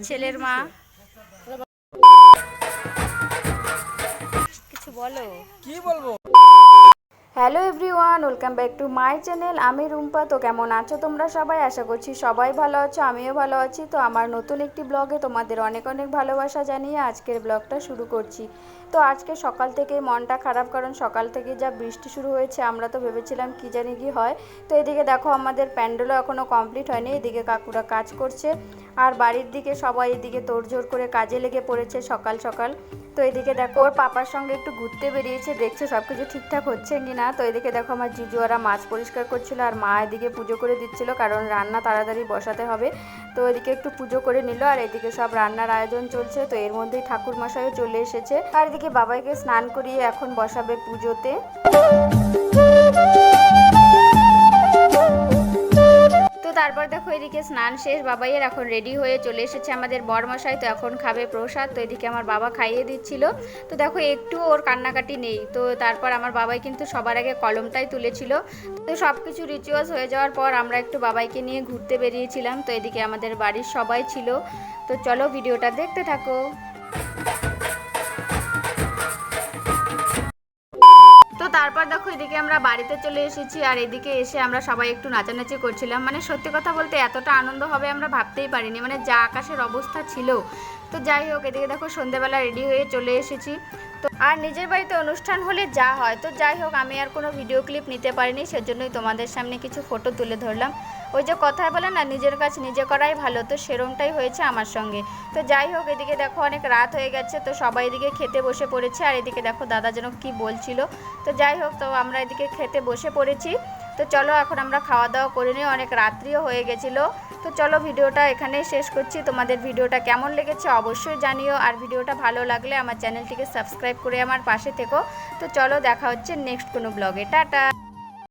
ছেলের মা কিছু বলো। কি বলবো? Hello everyone, welcome back to my channel. আমি রুম্পা। তো কেমন আছো তোমরা সবাই? আশা করছি সবাই ভালো আছো, আমিও ভালো আছি। তো আমার নতুন একটি ব্লগে তোমাদের অনেক অনেক ভালোবাসা জানিয়ে আজকের ব্লগটা শুরু করছি। তো আজকে সকাল থেকেই মনটা খারাপ, কারণ সকাল থেকে যা বৃষ্টি শুরু হয়েছে, আমরা তো ভেবেছিলাম কি জানি কি হয়। তো এদিকে দেখো আমাদের প্যান্ডেলও এখনও কমপ্লিট হয়নি, এদিকে কাকুরা কাজ করছে আর বাড়ির দিকে সবাই এদিকে তোড়জোড় করে কাজে লেগে পড়েছে সকাল সকাল। তো এদিকে দেখো ওর পাপার সঙ্গে একটু ঘুরতে বেরিয়েছে, দেখছে সব কিছু ঠিকঠাক হচ্ছে কি না। তো এদিকে দেখো আমার জিজু ওরা মাছ পরিষ্কার করছিল আর মা এদিকে পুজো করে দিচ্ছিল, কারণ রান্না তাড়াতাড়ি বসাতে হবে। তো এদিকে একটু পুজো করে নিল আর এদিকে সব রান্নার আয়োজন চলছে। তো এর মধ্যেই ঠাকুর মশাইও চলে এসেছে আর এদিকে বাবাইকে স্নান করিয়ে এখন বসাবে পুজোতে। তো তারপর দেখো এদিকে স্নান শেষ, বাবাইয়ের এখন রেডি হয়ে চলে এসেছে আমাদের বরমশাই। তো এখন খাবে প্রসাদ। তো এদিকে আমার বাবা খাইয়ে দিচ্ছিল। তো দেখো একটু ওর কান্নাকাটি নেই। তো তারপর আমার বাবাই কিন্তু সবার আগে কলমটাই তুলেছিল। তো সব কিছু রিচুয়ালস হয়ে যাওয়ার পর আমরা একটু বাবাইকে নিয়ে ঘুরতে বেরিয়েছিলাম। তো এদিকে আমাদের বাড়ির সবাই ছিল। তো চলো ভিডিওটা দেখতে থাকো। তো তারপর দেখো এদিকে আমরা বাড়িতে চলে এসেছি আর এদিকে এসে আমরা সবাই একটু নাচানাচি করছিলাম। মানে সত্যি কথা বলতে এতটা আনন্দ হবে আমরা ভাবতেই পারিনি, মানে যা আকাশের অবস্থা ছিল। তো যাই হোক, এদিকে দেখো সন্ধ্যেবেলা রেডি হয়ে চলে এসেছি। তো আর নিজের বাড়িতে অনুষ্ঠান হলে যা হয়, তো যাই হোক আমি আর কোনো ভিডিও ক্লিপ নিতে পারিনি, সেজন্যই তোমাদের সামনে কিছু ফটো তুলে ধরলাম। ওই যে কথায় বলে না, নিজের কাজ নিজে করাই ভালো, তো সেরমটাই হয়েছে আমার সঙ্গে। তো যাই হোক, এদিকে দেখো অনেক রাত হয়ে গেছে, তো সবাই এদিকে খেতে বসে পড়েছে আর এদিকে দেখো দাদা যেন কি বলছিল। তো যাই হোক, তো আমরা এদিকে খেতে বসে পড়েছি। তো চলো এখন আমরা খাওয়া দাওয়া করে নিই, অনেক রাত্রিও হয়ে গেছিলো। তো চলো ভিডিওটা এখানেই শেষ করছি। তোমাদের ভিডিওটা কেমন লেগেছে অবশ্যই জানিও, আর ভিডিওটা ভালো লাগলে আমার চ্যানেলটিকে সাবস্ক্রাইব করে আমার পাশে থেকো। তো চলো দেখা হচ্ছে নেক্সট কোনো ব্লগে। টাটা।